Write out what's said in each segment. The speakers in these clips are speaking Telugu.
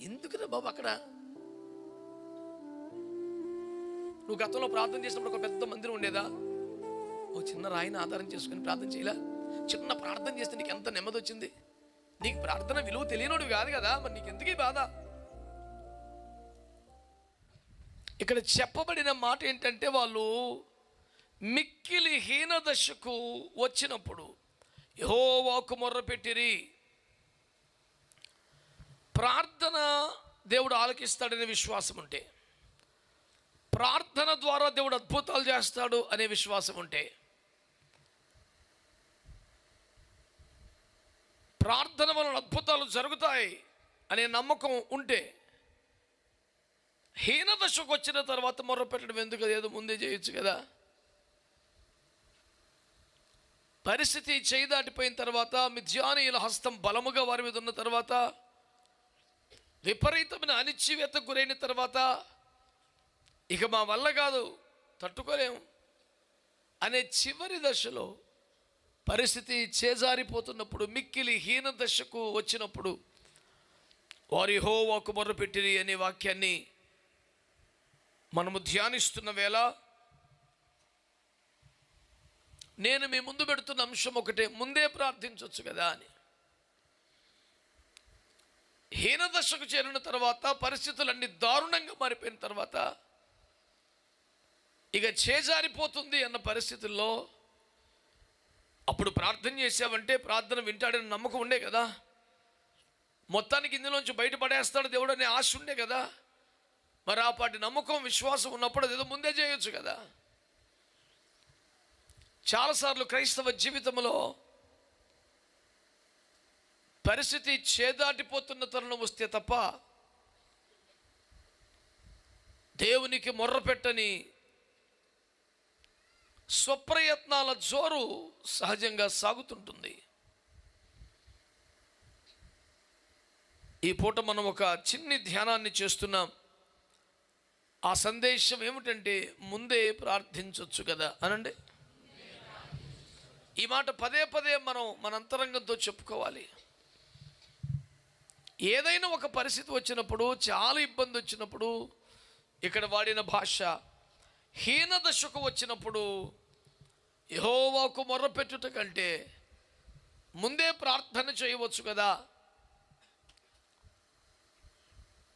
ఎందుకురా బాబు అక్కడ? నువ్వు గతంలో ప్రార్థన చేసినప్పుడు ఒక పెద్ద మందిరం ఉండేదా? ఓ చిన్న రాయిని ఆధారం చేసుకుని ప్రార్థన చేయలా? చిన్న ప్రార్థన చేస్తే నీకు ఎంత నెమ్మది వచ్చింది? నీకు ప్రార్థన విలువ తెలియనోడు కాదు కదా, మరి నీకు ఎందుకీ బాధ? ఇక్కడ చెప్పబడిన మాట ఏంటంటే, వాళ్ళు మిక్కిలి హీన దశకు వచ్చినప్పుడు యెహోవాకు మొర్రపెట్టిరి. ప్రార్థన దేవుడు ఆలకిస్తాడనే విశ్వాసం ఉంటే, ప్రార్థన ద్వారా దేవుడు అద్భుతాలు చేస్తాడు అనే విశ్వాసం ఉంటే, ప్రార్థన వలన అద్భుతాలు జరుగుతాయి అనే నమ్మకం ఉంటే, హీన దశకు వచ్చిన తర్వాత మొర్రపెట్టడం ఎందుకు? ఏదో ముందే చేయొచ్చు కదా. పరిస్థితి చేయి దాటిపోయిన తర్వాత, మిద్యానీయుల హస్తం బలముగా వారి మీద ఉన్న తర్వాత, విపరీతమైన అనిశ్చివేతకు గురైన తర్వాత, ఇక మా వల్ల కాదు, తట్టుకోలేము అనే చివరి దశలో పరిస్థితి చేజారిపోతున్నప్పుడు, మిక్కిలి హీన దశకు వచ్చినప్పుడు వారు యెహోవాకు మొర్రపెట్టిరి అనే వాక్యాన్ని మనము ధ్యానిస్తున్న వేళ, నేను మీ ముందు పెడుతున్న అంశం ఒకటే, ముందే ప్రార్థించవచ్చు కదా అని. హీన దశకు చేరిన తర్వాత, పరిస్థితులన్నీ దారుణంగా మారిపోయిన తర్వాత, ఇక చేజారిపోతుంది అన్న పరిస్థితుల్లో అప్పుడు ప్రార్థన చేసావంటే ప్రార్థన వింటాడని నమ్మకం ఉండే కదా, మొత్తానికి ఇందులోంచి బయటపడేస్తాడు దేవుడు అనే ఆశ ఉండే కదా. మరి ఆ పాటి నమ్మకం విశ్వాసం ఉన్నప్పుడు అదేదో ముందే చేయొచ్చు కదా. చాలాసార్లు క్రైస్తవ జీవితంలో పరిస్థితి చేదాటిపోతున్న తరుణం వస్తే తప్ప దేవునికి మొర్రపెట్టని స్వప్రయత్నాల జోరు సహజంగా సాగుతుంటుంది. ఈ పూట మనం ఒక చిన్ని ధ్యానాన్ని చేస్తున్నాం. ఆ సందేశం ఏమిటంటే, ముందే ప్రార్థించవచ్చు కదా అనండి. ఈ మాట పదే పదే మనం మన అంతరంగంతో చెప్పుకోవాలి. ఏదైనా ఒక పరిస్థితి వచ్చినప్పుడు, చాలా ఇబ్బంది వచ్చినప్పుడు, ఇక్కడ వాడిన భాష హీన దశకు వచ్చినప్పుడు యెహోవాకు మొర్రపెట్టుట కంటే ముందే ప్రార్థన చేయవచ్చు కదా.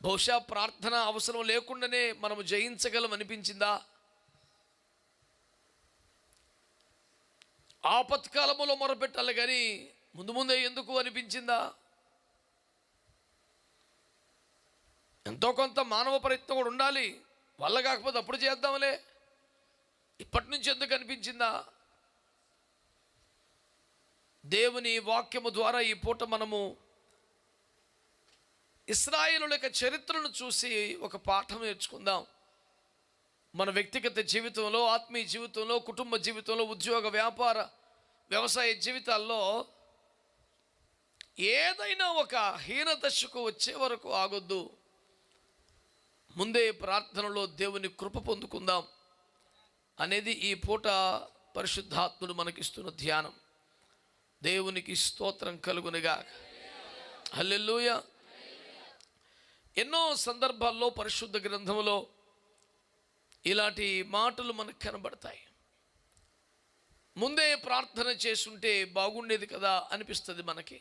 బహుశా ప్రార్థన అవసరం లేకుండానే మనము జయించగలం అనిపించిందా? ఆపత్కాలములో మొరపెట్టాలి కానీ ముందు ముందే ఎందుకు అనిపించిందా? ఎంతో కొంత మానవ ప్రయత్నం కూడా ఉండాలి. వల్ల కాకపోతే అప్పుడు చేద్దాంలే, ఇప్పటి నుంచి ఎందుకు అనిపించిందా? దేవుని వాక్యము ద్వారా ఈ పూట మనము ఇశ్రాయేలుల యొక్క చరిత్రను చూసి ఒక పాఠం నేర్చుకుందాం. మన వ్యక్తిగత జీవితంలో, ఆత్మీయ జీవితంలో, కుటుంబ జీవితంలో, ఉద్యోగ వ్యాపార వ్యవసాయ జీవితాల్లో ఏదైనా ఒక హీన దశకు వచ్చే వరకు ఆగొద్దు. ముందే ప్రార్థనలో దేవుని కృప పొందుకుందాం అనేది ఈ పూట పరిశుద్ధాత్ముడు మనకిస్తున్న ధ్యానం. దేవునికి స్తోత్రం కలుగునుగా. హల్లెలూయా. ఎన్నో సందర్భాల్లో పరిశుద్ధ గ్రంథంలో ఇలాంటి మాటలు మనకు కనబడతాయి. ముందే ప్రార్థన చేసుంటే బాగుండేది కదా అనిపిస్తుంది మనకి.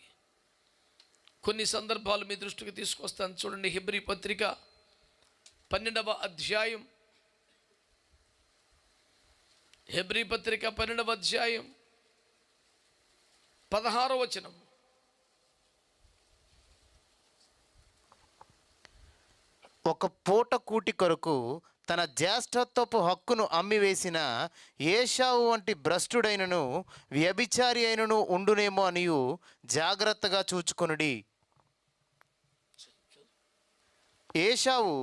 కొన్ని సందర్భాలు మీ దృష్టికి తీసుకొస్తాను చూడండి. హెబ్రీ పత్రిక 12వ అధ్యాయం, హెబ్రీ పత్రిక 12వ అధ్యాయం 16వ వచనం. ఒక పూట కూటి కొరకు తన జ్యేష్ఠత్వపు హక్కును అమ్మివేసిన ఏశావు వంటి భ్రష్టుడైనను వ్యభిచారి అయినను ఉండునేమో అనియు జాగ్రత్తగా చూచుకొనుడి. ఏశావు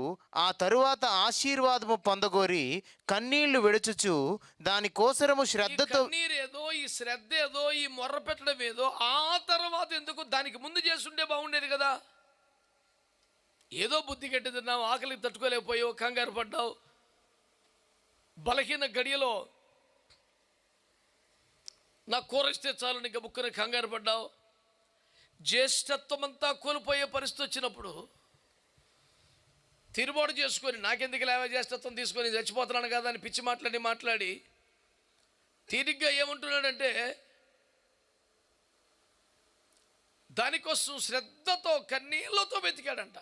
ఆ తరువాత ఆశీర్వాదము పొందగోరి కన్నీళ్లు విడుచుచు దానికోసరము శ్రద్ధతో, ఏదో ఈ శ్రద్ధ ఏదో ఈ మొర్ర పెట్టడం ఏదో ఆ తర్వాత ఎందుకు, దానికి ముందు చేస్తుంటే బాగుండేది కదా. ఏదో బుద్ధి గట్టి తిన్నావు, ఆకలికి తట్టుకోలేకపోయావు, కంగారు పడ్డావు, బలహీన గడియలో నా కూరస్తే చాలు నీకు బుక్కని కంగారు పడ్డావు, జ్యేష్ఠత్వం అంతా కోల్పోయే పరిస్థితి వచ్చినప్పుడు తిరుబోటు చేసుకొని నాకెందుకు లేవా జ్యేష్ఠత్వం తీసుకొని చచ్చిపోతున్నాను కదా అని పిచ్చి మాట్లాడి తీరిగ్గా ఏమంటున్నాడంటే, దానికోసం శ్రద్ధతో కన్నీళ్లతో వెతికాడంట.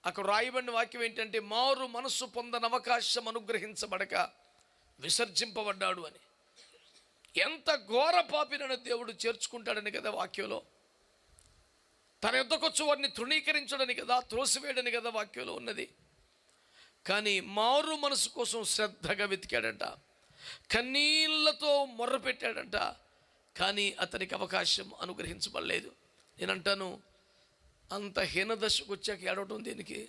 అక్కడ రాయబడిన వాక్యం ఏంటంటే, మారు మనస్సు పొందని అవకాశం అనుగ్రహించబడక విసర్జింపబడ్డాడు అని. ఎంత ఘోర పాపినని దేవుడు చేర్చుకుంటాడని కదా వాక్యంలో. తన యొద్దకొచ్చు వారిని తృణీకరించడని కదా, త్రోసివేయడని కదా వాక్యంలో ఉన్నది. కానీ మారు మనసు కోసం శ్రద్ధగా వెతికాడంట, కన్నీళ్లతో మొర్రపెట్టాడంట. కానీ అతనికి అవకాశం అనుగ్రహించబడలేదు. నేనంటాను, అంత హీనదశకు వచ్చాక ఏడవటం దేనికి?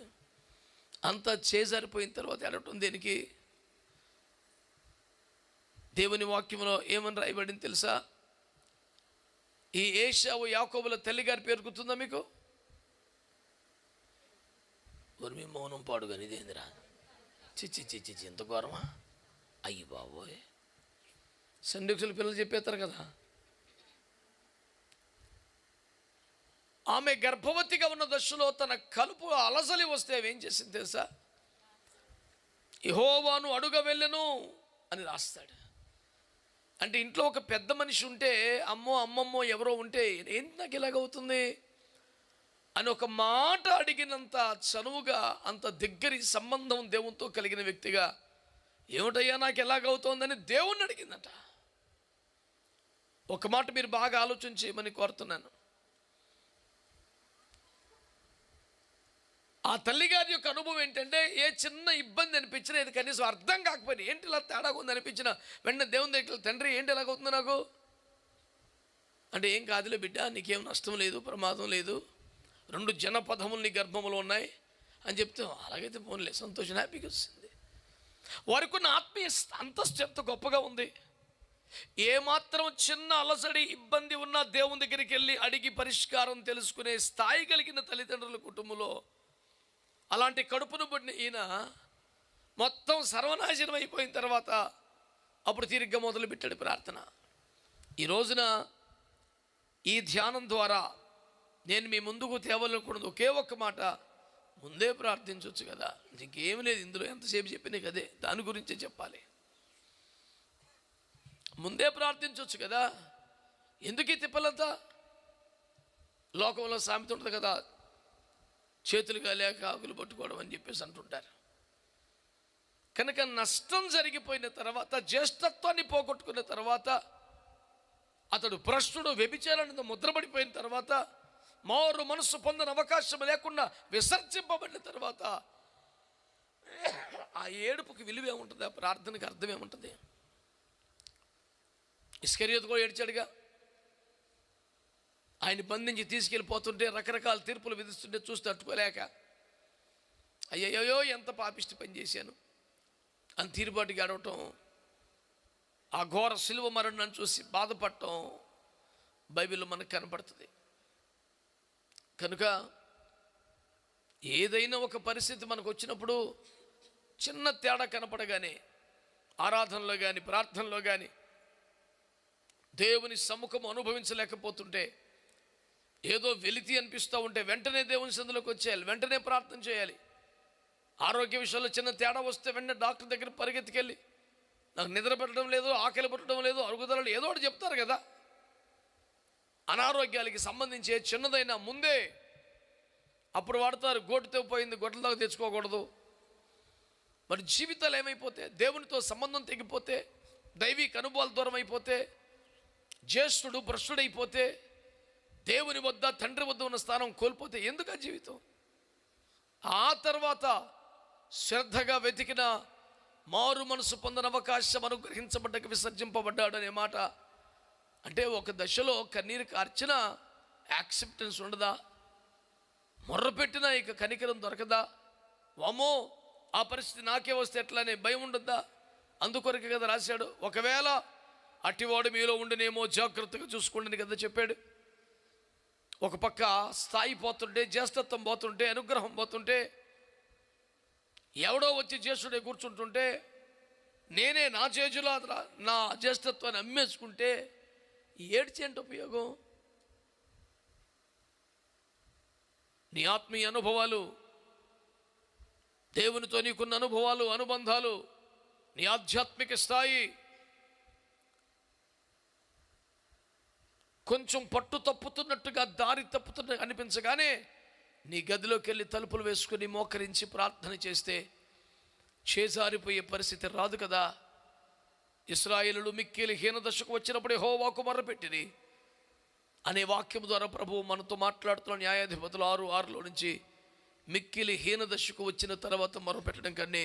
అంత చేజారిపోయిన తర్వాత ఏడవటం దేనికి? దేవుని వాక్యంలో ఏమని రాయబడింది తెలుసా? ఈ ఏశావు యాకోబుల తల్లిగారి పేరు గుర్తుందా మీకు? మీ మౌనం పాడుగాని ఇదేందిరా, చిచ్చి ఎంత ఘోరమా, అయ్యి బాబోయ్. సండేకుల పిల్లలు చెప్పేస్తారు కదా, ఆమె గర్భవతిగా ఉన్న దశలో తన కలుపు అలసలి వస్తే ఏం చేసింది తెలుసా? యెహోవాను అడుగ వెళ్ళెను అని రాస్తాడు. అంటే ఇంట్లో ఒక పెద్ద మనిషి ఉంటే, అమ్మమ్మో ఎవరో ఉంటే, ఏంటి నాకు ఇలాగవుతుంది అని ఒక మాట అడిగినంత చనువుగా, అంత దగ్గరి సంబంధం దేవునితో కలిగిన వ్యక్తిగా, ఏమిటయ్యా నాకు ఎలాగవుతోందని దేవుణ్ణి అడిగిందట. ఒక మాట మీరు బాగా ఆలోచించమని కోరుతున్నాను. ఆ తల్లిగారి యొక్క అనుభవం ఏంటంటే, ఏ చిన్న ఇబ్బంది అనిపించినా, ఇది కనీసం అర్థం కాకపోయినా, ఏంటి ఇలా తేడాగా ఉంది అనిపించిన వెంటనే దేవుని దగ్గర, తండ్రి ఏంటి ఎలాగవుతుంది నాకు అంటే, ఏం కాదులే బిడ్డ, నీకేం నష్టం లేదు, ప్రమాదం లేదు, 2 జనపదములు నీ గర్భములో ఉన్నాయి అని చెప్తే, అలాగైతే పోన్లే, సంతోషం, హ్యాపీగా వస్తుంది. వారికి ఉన్న ఆత్మీయ అంతస్తు ఎంత గొప్పగా ఉంది. ఏమాత్రం చిన్న అలసడి ఇబ్బంది ఉన్నా దేవుని దగ్గరికి వెళ్ళి అడిగి పరిష్కారం తెలుసుకునే స్థాయి కలిగిన తల్లిదండ్రుల కుటుంబంలో అలాంటి కడుపును పడిన ఈయన మొత్తం సర్వనాశనం అయిపోయిన తర్వాత అప్పుడు తిరిగ్గా మొదలుపెట్టాడు ప్రార్థన. ఈ రోజున ఈ ధ్యానం ద్వారా నేను మీ ముందుకు తేవాలనుకున్నది ఒకే ఒక్క మాట, ముందే ప్రార్థించవచ్చు కదా. ఇంకేమి లేదు ఇందులో, ఎంతసేపు చెప్పినా కదే, దాని గురించే చెప్పాలి. ముందే ప్రార్థించవచ్చు కదా. ఎందుకు ఈ తిప్పలంతా? లోకంలో సామెత ఉంటుంది కదా, చేతులుగా లేక ఆకులు పట్టుకోవడం అని చెప్పేసి అంటుంటారు. కనుక నష్టం జరిగిపోయిన తర్వాత, జ్యేష్ఠత్వాన్ని పోగొట్టుకున్న తర్వాత, అతడు భ్రష్టుడు, వ్యభిచారానికి ముద్రపడిపోయిన తర్వాత, మారు మనస్సు పొందని అవకాశం లేకుండా విసర్జింపబడిన తర్వాత, ఆ ఏడుపుకి విలువ ఏముంటుంది? ఆ ప్రార్థనకి అర్థం ఏముంటుంది? ఇస్కరియోతు కూడా ఏడ్చాడుగా. ఆయన బంధించి తీసుకెళ్ళిపోతుంటే, రకరకాల తీర్పులు విధిస్తుంటే చూస్తే తట్టుకోలేక, అయ్యయ్యో ఎంత పాపిష్టి పని చేశాను అని తీరుబాటుగా అడవటం, ఆ ఘోర సిలువ మరణాన్ని చూసి బాధపడటం బైబిల్లో మనకు కనపడుతుంది. కనుక ఏదైనా ఒక పరిస్థితి మనకు వచ్చినప్పుడు, చిన్న తేడా కనపడగానే, ఆరాధనలో కానీ ప్రార్థనలో కానీ దేవుని సముఖం అనుభవించలేకపోతుంటే, ఏదో వెలితి అనిపిస్తూ ఉంటే వెంటనే దేవుని సందులోకి వచ్చేయాలి, వెంటనే ప్రార్థన చేయాలి. ఆరోగ్య విషయంలో చిన్న తేడా వస్తే వెంటనే డాక్టర్ దగ్గర పరిగెత్తుకెళ్ళి, నాకు నిద్ర పెట్టడం లేదు, ఆకలి పట్టడం లేదు, అరుగుదలలు ఏదో ఒకటి చెప్తారు కదా. అనారోగ్యాలకి సంబంధించి చిన్నదైనా ముందే అప్పుడు వాడతారు, గోటుతో పోయింది గొడ్ల దాకా తెచ్చుకోకూడదు. మరి జీవితాలు ఏమైపోతే, దేవునితో సంబంధం తెగిపోతే, దైవిక అనుభవాలు దూరం అయిపోతే, జ్యేష్ఠుడు భ్రష్టుడైపోతే, దేవుని వద్ద తండ్రి వద్ద ఉన్న స్థానం కోల్పోతే ఎందుకు ఆ జీవితం? ఆ తర్వాత శ్రద్ధగా వెతికిన, మారు మనసు పొందని అవకాశం అనుగ్రహించబడ్డకు విసర్జింపబడ్డాడు అనే మాట అంటే, ఒక దశలో కన్నీరు కార్చిన యాక్సెప్టెన్స్ ఉండదా? మొర్రపెట్టినా ఇక కనికరం దొరకదా? వామో ఆ పరిస్థితి నాకే వస్తే ఎట్లా అనే భయం ఉండద్దా? అందుకొరకే కదా రాశాడు, ఒకవేళ అట్టివాడు మీలో ఉండినేమో జాగ్రత్తగా చూసుకోండి కదా చెప్పాడు. ఒక పక్క స్థాయి పోతుంటే, జ్యేష్ఠత్వం పోతుంటే, అనుగ్రహం పోతుంటే, ఎవడో వచ్చి జ్యేష్ఠుడే కూర్చుంటుంటే, నేనే నా చేజులా నా జ్యేష్ఠత్వాన్ని అమ్మేసుకుంటే ఏడ్చి ఏంటి ఉపయోగం? నీ ఆత్మీయ అనుభవాలు దేవునితో నీకున్న అనుభవాలు, అనుబంధాలు, నీ ఆధ్యాత్మిక స్థాయి కొంచెం పట్టు తప్పుతున్నట్టుగా, దారి తప్పుతున్నట్టు అనిపించగానే నీ గదిలోకి వెళ్ళి తలుపులు వేసుకుని మోకరించి ప్రార్థన చేస్తే చేజారిపోయే పరిస్థితి రాదు కదా. ఇశ్రాయేలులు మిక్కిలి హీనదశకు వచ్చినప్పుడే యెహోవాకు మొర్రపెట్టిరి అనే వాక్యం ద్వారా ప్రభువు మనతో మాట్లాడుతున్న న్యాయాధిపతులు 6:6 నుంచి మిక్కిలి హీనదశకు వచ్చిన తర్వాత మొర్రపెట్టడం కన్నా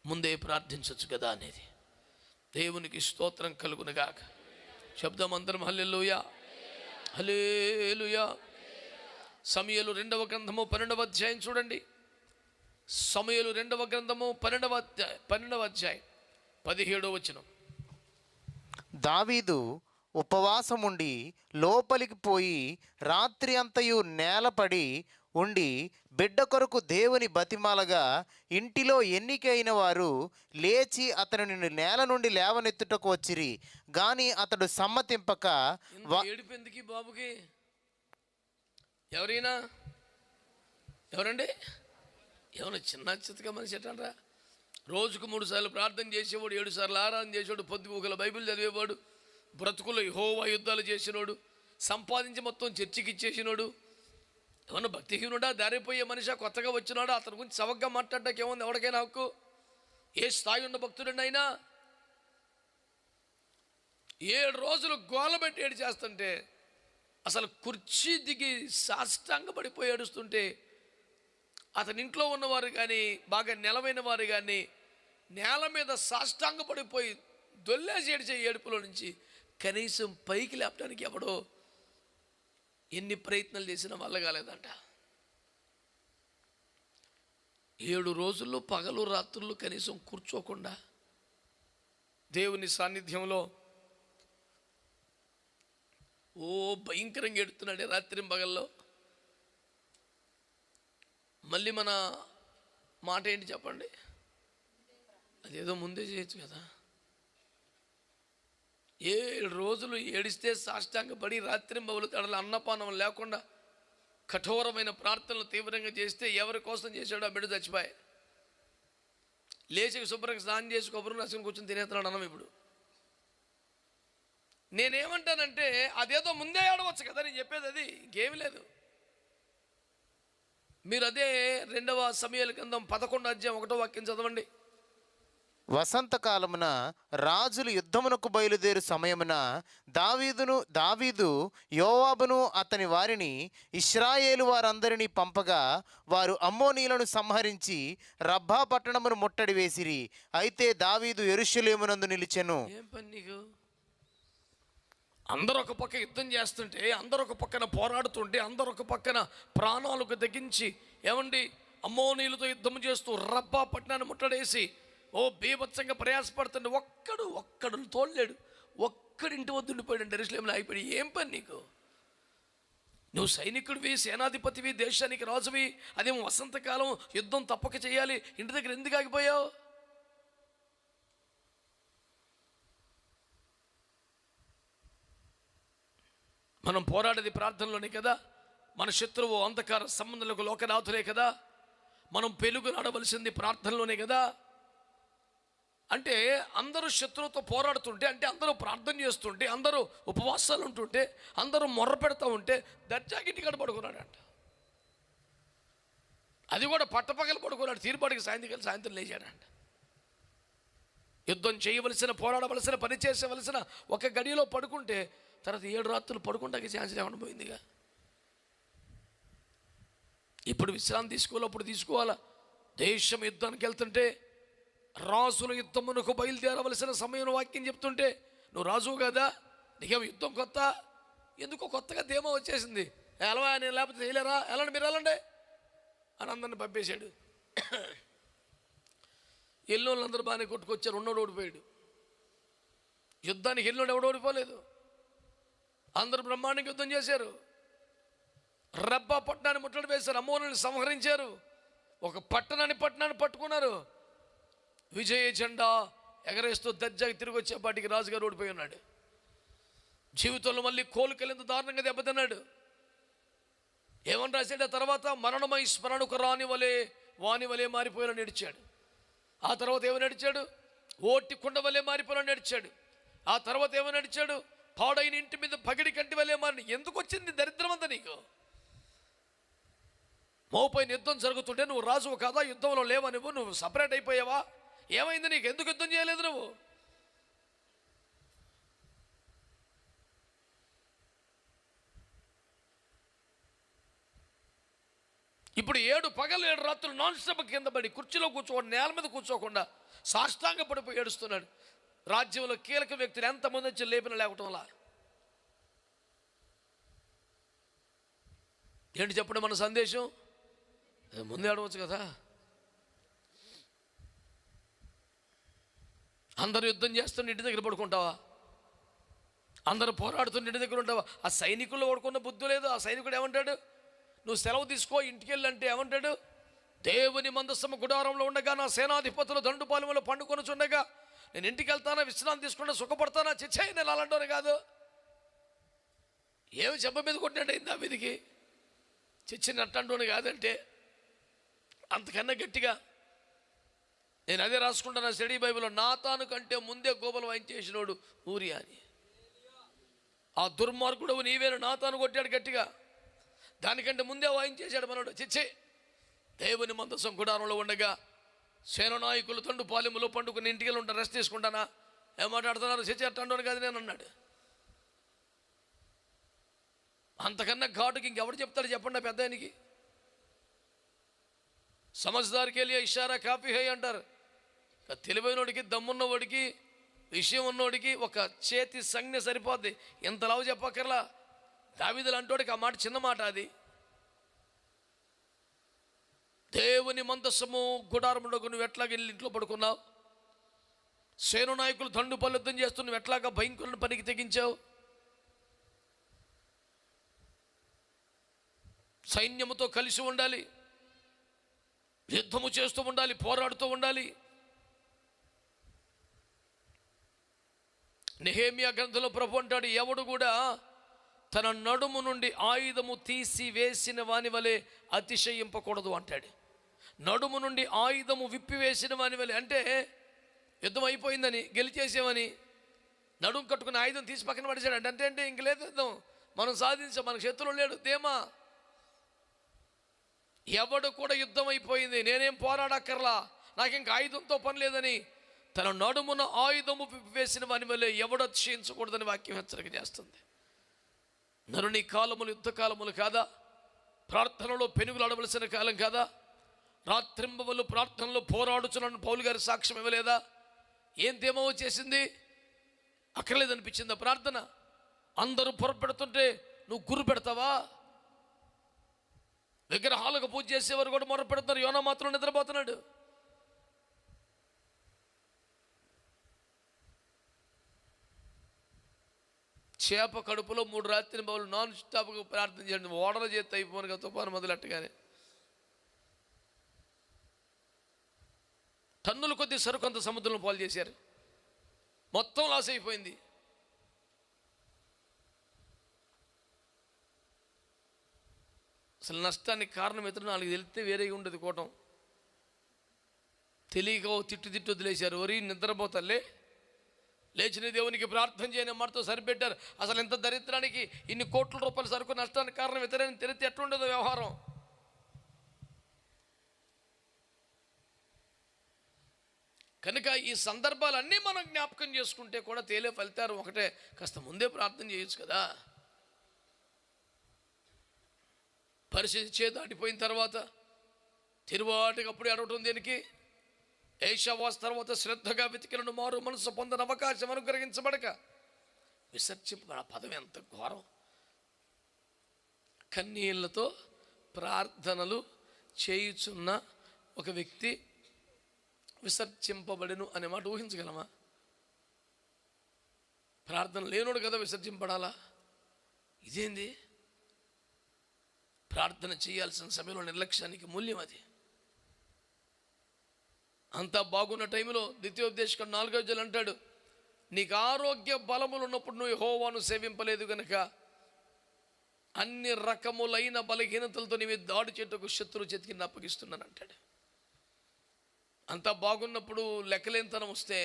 ముందే ప్రార్థించవచ్చు కదా అనేది. దేవునికి స్తోత్రం కలుగునుగాక. శబ్దం అందరం హల్లెలూయా, హల్లెలూయా. సమూయేలు 2వ గ్రంథము 12వ అధ్యాయం చూడండి. సమూయేలు 2వ గ్రంథము 12వ అధ్యాయం 17వ వచనం. దావీదు ఉపవాసముండి లోపలికి పోయి రాత్రి అంతయు నేలపడి ఉండి బిడ్డ కొరకు దేవుని బతిమాలగా ఇంటిలో ఎన్నికైన వారు లేచి అతనిని నేల నుండి లేవనెత్తుటకు వచ్చిరి. గాని అతడు సమ్మతింపక ఏడుపెందుకి బాబుకి? ఎవరండి? ఏమన్నా చిన్న చిత్తగా మనిషి ఎట్టండ్రా? రోజుకు 3 సార్లు ప్రార్థన చేసేవాడు, 7 సార్లు ఆరాధన చేసేవాడు, పొద్దుగూకల బైబిల్ చదివేవాడు, బ్రతుకులో యెహోవా యుద్ధాలు చేసినోడు, సంపాదించి మొత్తం చర్చికి ఇచ్చేసినోడు, ఏమన్నా భక్తిహీనుడా, దారిపోయే మనిషి, కొత్తగా వచ్చినాడు, అతని గురించి సవగ్గా మాట్లాడటానికి ఏముంది? ఎవరికైనా హక్కు? ఏ స్థాయి ఉన్న భక్తుడండి అయినా 7 రోజులు గోలబెట్టి ఏడు చేస్తుంటే, అసలు కుర్చీ దిగి సాష్టాంగ పడిపోయి ఏడుస్తుంటే, అతని ఇంట్లో ఉన్నవారు కానీ, బాగా నెలవైన వారు కానీ నేల మీద సాష్టాంగ పడిపోయి దొల్లేసి ఏడిచే ఏడుపులో నుంచి కనీసం పైకి లేపడానికి ఎవడో ఎన్ని ప్రయత్నాలు చేసినా వల్ల కాలేదంట. 7 రోజుల్లో పగలు రాత్రులు కనీసం కూర్చోకుండా దేవుని సాన్నిధ్యంలో భయంకరంగా ఎడుతున్నాడే రాత్రి పగల్లో. మళ్ళీ మన మాట ఏంటి చెప్పండి? అదేదో ముందే చేయొచ్చు కదా. 7 రోజులు ఏడిస్తే సాష్టాంగపడి రాత్రి పగలు తడలు అన్నపానం లేకుండా కఠోరమైన ప్రార్థనలు తీవ్రంగా చేస్తే ఎవరి కోసం చేశాడో ఆ బిడ్డ చచ్చిపోయి లేచి శుభ్రంగా స్నానం చేసి కొబ్బరి రసం కూర్చొని తినేస్తున్నాడు అన్నం. ఇప్పుడు నేనేమంటానంటే అదేదో ముందే ఆడవచ్చు కదా, నేను చెప్పేది అది, ఇంకేమీ లేదు. మీరు అదే 2వ సమూయేలు గ్రంథం 11వ అధ్యాయం 1వ వాక్యం చదవండి. వసంతకాలమున రాజులు యుద్ధమునకు బయలుదేరు సమయమున దావీదు యోవాబును అతని వారిని ఇశ్రాయేలు వారందరినీ పంపగా వారు అమ్మోనీయులను సంహరించి రబ్బా పట్టణమును ముట్టడి వేసిరి. అయితే దావీదు యెరూషలేమునందు నిలిచెను. ఏం పని నీకు? అందరూ ఒక పక్క యుద్ధం చేస్తుంటే, అందరూ ఒక పక్కన పోరాడుతుంటే, అందరూ ఒక పక్కన ప్రాణాలకు తెగించి ఏమండి అమ్మోనీయులతో యుద్ధం చేస్తూ రబ్బా పట్టణాన్ని ముట్టడేసి బీభత్సంగా ప్రయాసపడుతుంటే ఒక్కడు తోడలేడు, ఒక్కడింటి వద్ద ఉండిపోయాడు యెరూషలేములో అయిపోయి. ఏం పని నీకు? నువ్వు సైనికుడివి, సేనాధిపతివి, దేశానికి రాజువి, అదేమో వసంతకాలం యుద్ధం తప్పక చేయాలి, ఇంటి దగ్గర ఎందుకు ఆగిపోయావు? మనం పోరాడేది ప్రార్థనలోనే కదా. మన శత్రువు అంధకార సంబంధాలకు లోకనాథులే కదా. మనం పెలుగు నడవలసింది ప్రార్థనలోనే కదా. అంటే అందరూ శత్రువుతో పోరాడుతుంటే, అంటే అందరూ ప్రార్థన చేస్తుంటే, అందరూ ఉపవాసాలు ఉంటుంటే, అందరూ మొర్ర పెడతా ఉంటే దర్జాకి ఇంటికాడ పడుకున్నాడంట. అది కూడా పట్టపగలు పడుకున్నాడు. తీరుపాటికి సాయంత్రం లేచాడంట. యుద్ధం చేయవలసిన, పోరాడవలసిన, పని చేసేవలసిన ఒక గడిలో పడుకుంటే తర్వాత 7 రాత్రులు పడుకుంటానికి ఛాన్స్ లేకుండా పోయిందిగా. ఇప్పుడు విశ్రాంతి తీసుకోవాలి, తీసుకోవాలా? దేశం యుద్ధానికి వెళ్తుంటే, రాజుల యుద్ధమునకు బయలుదేరవలసిన సమయం వాక్యం చెప్తుంటే, నువ్వు రాజువు కదా, నీకేమో యుద్ధం కొత్త? ఎందుకో కొత్తగా ధీమా వచ్చేసింది. ఎలవా, నేను లేకపోతే చేయలేరా, వెళ్ళండి మీరు వెళ్ళండి అని అందరిని పంపేశాడు. ఎల్లోళ్ళందరూ బాగానే కొట్టుకొచ్చారు, ఉన్నోడు ఓడిపోయాడు. యుద్ధానికి ఎల్లోడు ఎవడు ఓడిపోలేదు, అందరూ బ్రహ్మాండంగా యుద్ధం చేశారు. రబ్బా పట్టణాన్ని ముట్టడి వేశారు, అమ్మోనుల్ని సంహరించారు, ఒక పట్టణాన్ని పట్టుకున్నారు. విజయ జెండా ఎగరేస్తూ దర్జాకి తిరిగి వచ్చేపాటికి రాజుగారు ఓడిపోయి ఉన్నాడు. జీవితంలో మళ్ళీ కోలుకెళ్ళేంత దారుణంగా దెబ్బతిన్నాడు. ఏమని రాశాడు ఆ తర్వాత? మరణమై స్మరణకు రాని వలె వాని వలె మారిపోయాలని నడిచాడు. ఆ తర్వాత ఏమని నడిచాడు? ఓటి కుండ వలె మారిపోయాలని నడిచాడు. ఆ తర్వాత ఏమని నడిచాడు? పాడైన ఇంటి మీద పగిడి కంటి వలె మారి. ఎందుకు వచ్చింది దరిద్రం అంతా నీకు? మోపైన యుద్ధం జరుగుతుంటే నువ్వు రాజువు కాదా? యుద్ధంలో లేవా? నువ్వు సపరేట్ అయిపోయావా? ఏమైంది నీకు? ఎందుకు యుద్ధం చేయలేదు నువ్వు? ఇప్పుడు 7 పగలు 7 రాత్రులు నాన్ స్టాప్ కింద పడి కుర్చీలో కూర్చోకుండా, నేల మీద కూర్చోకుండా సాష్టాంగ పడిపోయి ఏడుస్తున్నాడు. రాజ్యంలో కీలక వ్యక్తులు ఎంతమంది వచ్చి లేపిన లేవటంలా. ఏంటి చెప్పండి మన సందేశం? ముందే అడవచ్చు కదా. అందరూ యుద్ధం చేస్తున్న ఇంటి దగ్గర పడుకుంటావా? అందరూ పోరాడుతున్న ఇంటి దగ్గర ఉంటావా? ఆ సైనికుల్లో పడుకున్న బుద్ధి లేదు. ఆ సైనికుడు ఏమంటాడు? నువ్వు సెలవు తీసుకో, ఇంటికి వెళ్ళంటే ఏమంటాడు? దేవుని మందస్సము గుడారంలో ఉండగా నా సేనాధిపతులు దండుపాలెంలో పండుకొని చుండగా నేను ఇంటికి వెళ్తానా, విశ్రాంతి తీసుకుంటా, సుఖపడతానా? చిచ్చాయి, నేను అలాంటి కాదు. ఏమి చెంప మీద కొట్టినట్టు అయింది ఆ మీదికి. చిచ్చినట్టంటోని కాదంటే అంతకన్నా గట్టిగా. నేను అదే రాసుకుంటాను స్టడీ బైబిల్లో, నాతాను కంటే ముందే గోబలు వాయించేసినోడు ఊరియా అని. ఆ దుర్మార్గుడు నీవేను నాతాను కొట్టాడు గట్టిగా. దానికంటే ముందే వాయించేశాడు మనోడు. చిచ్చే, దేవుని మందసం గుడారంలో ఉండగా సేననాయకులు తండు పాలెములో పండుకుని ఇంటికి వెళ్ళి ఉంటాను, రెస్ట్ తీసుకుంటానా? ఏం మాట్లాడుతున్నారు? చిచ్చే అట్టండోని కాదు నేను అన్నాడు. అంతకన్నా ఘాటుకి ఇంకెవడు చెప్తాడు చెప్పండి పెద్ద ఆయనకి? సమజ్దార్కి వెళ్ళి ఇషారా కాపీ హై అంటారు. తెలివైనోడికి, దమ్మున్నవాడికి, విషయం ఉన్నోడికి ఒక చేతి సంజ్ఞ సరిపోద్ది. ఎంతలావు చెప్పక్కర్లా. దావీదులు అంటోడికి ఆ మాట చిన్న మాట. అది దేవుని మందస్సము గుడారములో నువ్వు ఎట్లాగ వెళ్ళి ఇంట్లో పడుకున్నావు? సేను నాయకులు దండు పల్లెత్తం చేస్తూ నువ్వు ఎట్లాగా భయంకరుని పనికి తెగించావు? సైన్యముతో కలిసి ఉండాలి, యుద్ధము చేస్తూ ఉండాలి, పోరాడుతూ ఉండాలి. నెహెమ్యా గ్రంథంలో ప్రభు అంటాడు, ఎవడు కూడా తన నడుము నుండి ఆయుధము తీసి వేసిన వాని వలె అతిశయింపకూడదు అంటాడు. నడుము నుండి ఆయుధము విప్పివేసిన వాని వలె అంటే యుద్ధం అయిపోయిందని, గెలిచేసామని నడుము కట్టుకుని ఆయుధం తీసి పక్కన పడేసాడు. అంటే ఇంక లేదు యుద్ధం, మనం సాధించాం, మనకు శత్రువు లేడు, ధీమా. ఎవడు కూడా యుద్ధం అయిపోయింది, నేనేం పోరాడక్కర్లా, నాకు ఇంక ఆయుధంతో పని లేదని తన నడుమున ఆయుధము వేసిన వాని వల్లే ఎవడు అతిశయించకూడదని వాక్యం హెచ్చరిక చేస్తుంది. నరుని కాలములు యుద్ధ కాలములు కాదా? ప్రార్థనలో పెనుగులు అడవలసిన కాలం కాదా? రాత్రింబవళ్ళు ప్రార్థనలో పోరాడుచున్న పౌలు గారి సాక్ష్యం ఇవ్వలేదా? ఏం ధీమా వచ్చేసింది? అక్కర్లేదనిపించిందా ప్రార్థన? అందరూ పొరపెడుతుంటే నువ్వు గురు పెడతావా? విగ్రహాలకు పూజ చేసేవారు కూడా మొర పెడుతున్నారు, యోనా మాత్రం నిద్రపోతున్నాడు. చేప కడుపులో 3 రాత్రి బౌలు నాన్ స్టాప్గా ప్రార్థన చేయండి. ఓడల చేతి అయిపోను కదా, తుఫాను మొదలెట్టగానే టన్నుల కొద్ది సరుకు అంత సముద్రంలో పాలు చేశారు. మొత్తం లాస్ అయిపోయింది. అసలు నష్టానికి కారణం ఎదురు 4 తెలిస్తే వేరేగా ఉండదు కోటం. తెలియక తిట్టు వదిలేశారు. ఒరి నిద్రపోతలే, లేచిన దేవునికి ప్రార్థన చేయని మాటతో సరిపెట్టారు. అసలు ఎంత దరిద్రానికి ఇన్ని కోట్ల రూపాయల సరుకు నష్టానికి కారణం ఇతరని తెలిస్తే ఎట్లుండదు వ్యవహారం. కనుక ఈ సందర్భాలన్నీ మనం జ్ఞాపకం చేసుకుంటే కూడా తేలే ఫలితాలు ఒకటే. కాస్త ముందే ప్రార్థన చేయొచ్చు కదా. పరిస్థితి చేదాటిపోయిన తర్వాత తిరువాటికి అప్పుడు అడగటం దేనికి? ఏషావాస్ తర్వాత శ్రద్ధగా వెతికినను మారు మనసు పొందని అవకాశం అనుగ్రహించబడక విసర్జింపబడ. పదం ఎంత ఘోరం! కన్నీళ్లతో ప్రార్థనలు చేయుచున్న ఒక వ్యక్తి విసర్జింపబడెను అనే మాట ఊహించగలమా? ప్రార్థన లేనోడు కదా విసర్జింపడాలా? ఇదేంది? ప్రార్థన చేయాల్సిన సమయంలో నిర్లక్ష్యానికి మూల్యం అది. అంతా బాగున్న టైంలో ద్వితీయోపదేశకుడు 4వ అధ్యాయం అంటాడు, నీకు ఆరోగ్య బలములు ఉన్నప్పుడు నువ్వు యెహోవాను సేవింపలేదు గనుక అన్ని రకములైన బలహీనతలతో నీవి దాడి చేటుకు శత్రువు చేతికి అప్పగిస్తున్నాను అంటాడు. అంతా బాగున్నప్పుడు లెక్కలేనితనం వస్తే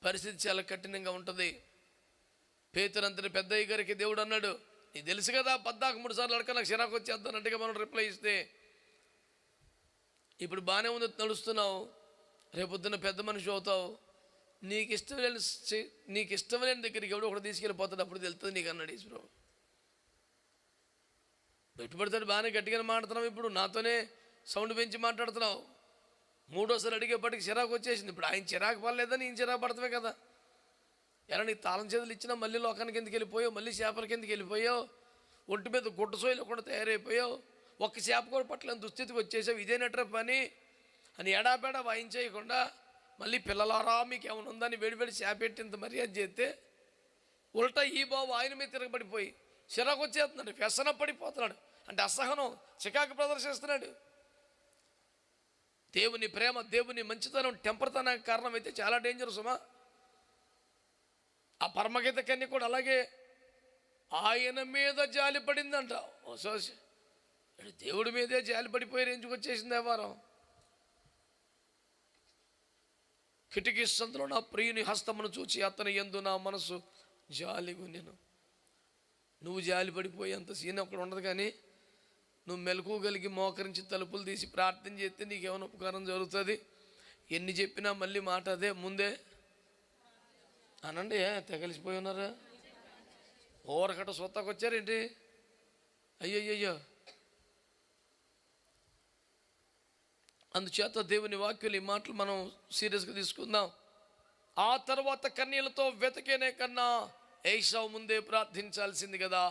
పరిస్థితి చాలా కఠినంగా ఉంటుంది. పేతురంతటి పెద్దయ్య గారికి దేవుడు అన్నాడు, నీకు తెలుసు కదా 13 సార్లు అడక నాకు చిరాకు వచ్చేద్దానంటగా మనం రిప్లై ఇస్తే, ఇప్పుడు బాగానే ఉంది నడుస్తున్నావు, రేపొద్దున పెద్ద మనిషి అవుతావు, నీకు ఇష్టం లేని దగ్గరికి ఎవడో ఒకటి తీసుకెళ్ళిపోతాడు, అప్పుడు తెలుస్తుంది నీకు అన్నాడు ఈశ్వరం. పెట్టుబడితాడు బాగానే గట్టిగా మాట్లాడుతున్నావు, ఇప్పుడు నాతోనే సౌండ్ పెంచి మాట్లాడుతున్నావు, మూడోసారి అడిగేపటికి చిరాకు వచ్చేసింది. ఇప్పుడు ఆయన చిరాకు పడలేదని ఈయన చిరాకు పడతావే కదా. ఎలా నీకు తాళం చేతులు ఇచ్చినా మళ్ళీ లోకానికి ఎందుకు వెళ్ళిపోయావు, మళ్ళీ చేపలకి ఎందుకు వెళ్ళిపోయావు, ఒంటి మీద గుడ్డ సోయిలు కూడా తయారైపోయావు, ఒక్క చేప కూడా పట్లని దుస్థితికి వచ్చేసావు, ఇదేనట్రా పని అని ఎడాపెడా వాయించేయకుండా మళ్ళీ పిల్లలారా మీకు ఏమైనా ఉందని వేడివేడి చేపెట్టింత మర్యాద చేస్తే ఉల్టా ఈ బాబు ఆయన మీద తిరగబడిపోయి చిరాకు వచ్చేస్తున్నాడు, వ్యసన పడిపోతున్నాడు, అంటే అసహనం చికాకు ప్రదర్శిస్తున్నాడు. దేవుని ప్రేమ, దేవుని మంచితనం టెంపర్తనానికి కారణమైతే చాలా డేంజర్ సుమా. ఆ పరమగీత కన్య కూడా అలాగే ఆయన మీద జాలి పడిందంట. దేవుడి మీదే జాలి పడిపోయి రేంచుకు వచ్చేసింది వ్యవహారం. కిటికీ సందులో నా ప్రియుని హస్తమును చూచి అతని యందు నా మనసు జాలిగుండెను. నువ్వు జాలి పడిపోయేంత సీన్ అక్కడ ఉండదు, కానీ నువ్వు మెలకువగలిగి మోకరించి తలుపులు తీసి ప్రార్థన చేస్తే నీకేమైనా ఉపకారం జరుగుతుంది. ఎన్ని చెప్పినా మళ్ళీ మాట అదే ముందే అనండి. తెగలిసిపోయి ఉన్నారా, ఓరకట సొత్తకు వచ్చారేంటి? అయ్యయ్యో. అందుచేత దేవుని వాక్యులు ఈ మాటలు మనం సీరియస్గా తీసుకుందాం. ఆ తర్వాత కన్యలతో వెతకేనే కన్నా ఏశావు ముందే ప్రార్థించాల్సింది కదా.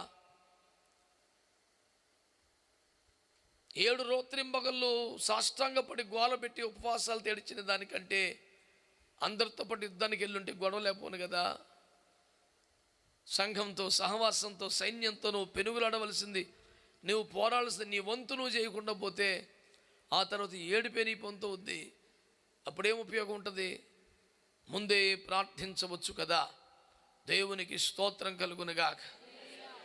7 రాత్రింబగళ్ళు సాష్టాంగపడి గోల పెట్టి ఉపవాసాలు తెడిచిన దానికంటే అందరితో పాటు యుద్ధానికి వెళ్ళుంటే గొడవ లేకపోను కదా. సంఘంతో, సహవాసంతో, సైన్యంతో నువ్వు పెనుగులాడవలసింది, నువ్వు పోరాడాల్సింది, నీ వంతు నువ్వు చేయకుండా పోతే ఆ తర్వాత ఏడుపే నీ పొంత వద్ది, అప్పుడేం ఉపయోగం ఉంటుంది? ముందే ప్రార్థించవచ్చు కదా. దేవునికి స్తోత్రం కలుగునుగాక.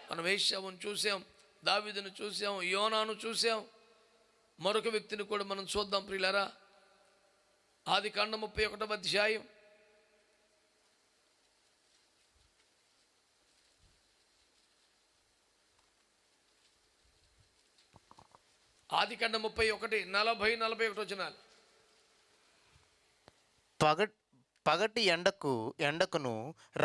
మనం ఏశావును చూసాం, దావీదును చూసాం, యోనాను చూసాం, మరొక వ్యక్తిని కూడా మనం చూద్దాం ప్రియులారా. ఆదికాండం 31వ అధ్యాయం ఆదికాండం 31 40-41 వచనాలు. పగటి ఎండకును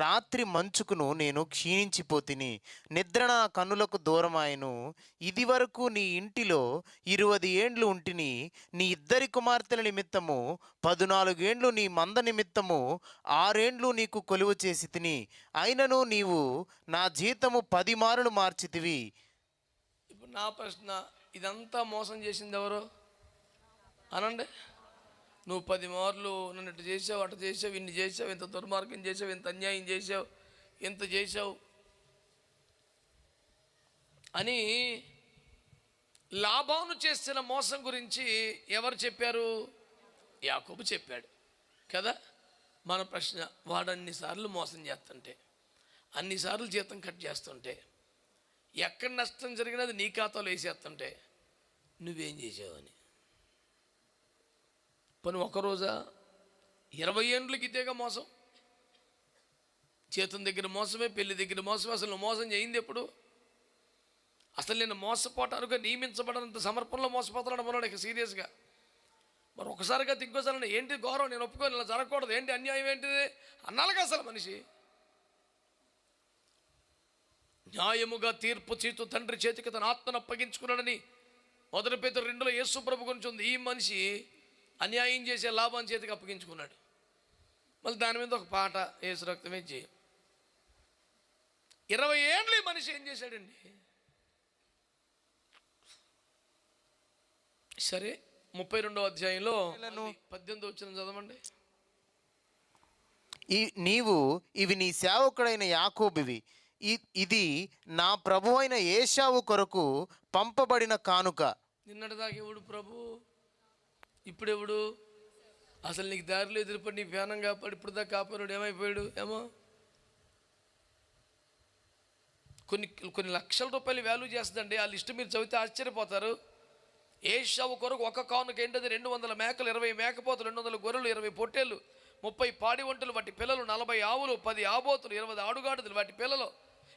రాత్రి మంచుకును నేను క్షీణించిపోతిని. నిద్ర నా కన్నులకు దూరమాయను. ఇది వరకు నీ ఇంటిలో 20 ఏండ్లు ఉంటిని. నీ 2 కుమార్తెల నిమిత్తము 14 ఏండ్లు, నీ మంద నిమిత్తము 6 ఏండ్లు నీకు కొలువ చేసి తిని. అయినను నీవు నా జీతము 10 మారులు మార్చితివి. ఇప్పుడు నా ప్రశ్న, ఇదంతా మోసం చేసింది ఎవరు అనండి? నువ్వు 10 మార్లు నన్ను ఇటు చేసావు, అటు చేసావు, ఇన్ని చేసావు, ఇంత దుర్మార్గం చేసావు, ఇంత అన్యాయం చేసావు, ఇంత చేసావు అని లాబాను చేసిన మోసం గురించి ఎవరు చెప్పారు? యాకోబు చెప్పాడు కదా. మన ప్రశ్న, వాడు అన్నిసార్లు మోసం చేస్తుంటే, అన్నిసార్లు జీతం కట్ చేస్తుంటే, ఎక్కడ నష్టం జరిగినది నీ ఖాతాలో వేసేస్తుంటే నువ్వేం చేసావని. పని ఒకరోజా 20 ఏండ్లకి ఇదేగా మోసం. చేతం దగ్గర మోసమే, పెళ్లి దగ్గర మోసమే. అసలు నువ్వు మోసం చేయింది ఎప్పుడు? అసలు నేను మోసపోవటానుగా నియమించబడినంత సమర్పణలో మోసపోతున్నాడు మనోడు ఇక సీరియస్గా. మరి ఒకసారిగా ఇంకోసారి ఏంటి గౌరవం, నేను ఒప్పుకోను, ఇలా జరగకూడదు, ఏంటి అన్యాయం ఏంటిది అన్నాళ్ళగా అసలు మనిషి. న్యాయముగా తీర్పు చీతు తండ్రి చేతికి తన ఆత్మను అప్పగించుకున్నాడని 1 పేతురు 2లో యేసు ప్రభు గురించి ఉంది. ఈ మనిషి అన్యాయం చేసే లాభం చేతికి అప్పగించుకున్నాడు. మళ్ళీ దాని మీద ఒక పాట, యేసు రక్తమే చేయం. 20 ఏండ్లు ఈ మనిషి ఏం చేశాడండి? సరే, 32వ అధ్యాయంలో 18వ వచనం చదవండి. నీవు ఇవి నీ సేవకుడైన యాకోబువి, ఇది నా ప్రభువైన ఏశావు కొరకు పంపబడిన కానుక. నిన్నటిదాకా ఎవడు ప్రభు, ఇప్పుడెవడు? అసలు నీకు దారిలో ఎదురుపడి నీ వ్యానం కాపాడు, ఇప్పుడు దాకా కాపాడు ఏమైపోయాడు ఏమో. కొన్ని లక్షల రూపాయలు వాల్యూ చేస్తుందండి. ఆ లిస్టు మీరు చదివితే ఆశ్చర్యపోతారు. ఏశావు కొరకు ఒక కానుక ఏంటది? 200 మేకలు, 20 మేకపోతులు, 200 గొర్రెలు, 20 పొట్టేళ్ళు, 30 పాడి వంటలు వాటి పిల్లలు, 40 ఆవులు, 10 ఆబోతులు, 20 ఆడుగాడులు వాటి పిల్లలు.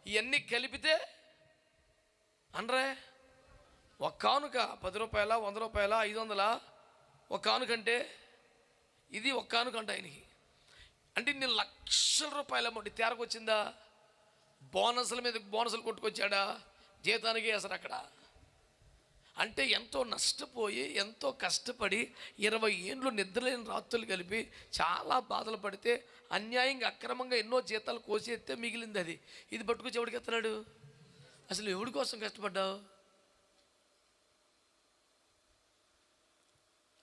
ఇవన్నీ కలిపితే అనరే ఒక కానుక 10 రూపాయల, 100 రూపాయల, 500 ఒక కానుక అంటే ఇది ఒక కానుక అంట ఆయనకి. అంటే ఇన్ని లక్షల రూపాయల అమౌంట్ తేరకొచ్చిందా? బోనస్ల మీద బోనస్లు కొట్టుకొచ్చాడా? జీతానికి అసలు అక్కడ అంటే ఎంతో నష్టపోయి, ఎంతో కష్టపడి 20 ఏండ్లు నిద్రలేని రాత్రులు కలిపి చాలా బాధలు పడితే, అన్యాయంగా అక్రమంగా ఎన్నో జీతాలు కోసేస్తే మిగిలింది అది. ఇది పట్టుకొచ్చి ఎవడికి ఎత్తున్నాడు? అసలు ఎవడి కోసం కష్టపడ్డావు?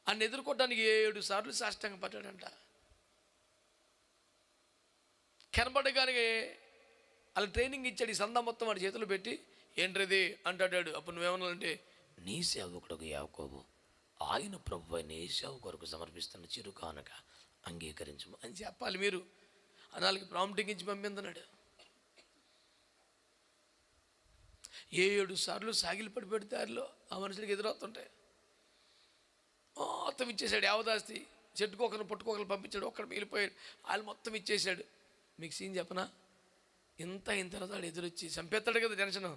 అన్ని ఎదుర్కోవడానికి 7 సార్లు సాష్టాంగం పడ్డాడంట. కనబడగానే అలా ట్రైనింగ్ ఇచ్చాడు. ఈ సందా మొత్తం వాడి చేతులు పెట్టి ఏంట్రది అంటాడు. అప్పుడు నువ్వేమన్నానంటే, నీ సేవకుడు యాకోబు ఆయన ప్రభు అయిన యేసు కొరకు సమర్పిస్తున్న చిరు కానుక అంగీకరించము అని చెప్పాలి. మీరు అనాలకి ప్రాంప్టింగ్ ఇచ్చి పంపిందన్నాడు. 7 సార్లు సాగిలి పడి పెడతారులో ఆ మనుషులకి ఎదురవుతుంటాయి. మొత్తం ఇచ్చేసాడు. యావదాస్తి చెట్టుకోకను పట్టుకోకలు పంపించాడు. ఒక్కడ మిగిలిపోయాడు. వాళ్ళు మొత్తం ఇచ్చేసాడు. మీకు సీన్ చెప్పనా? ఇంత అయిన తర్వాత వాడు ఎదురొచ్చి చంపేస్తాడు కదా టెన్షన్.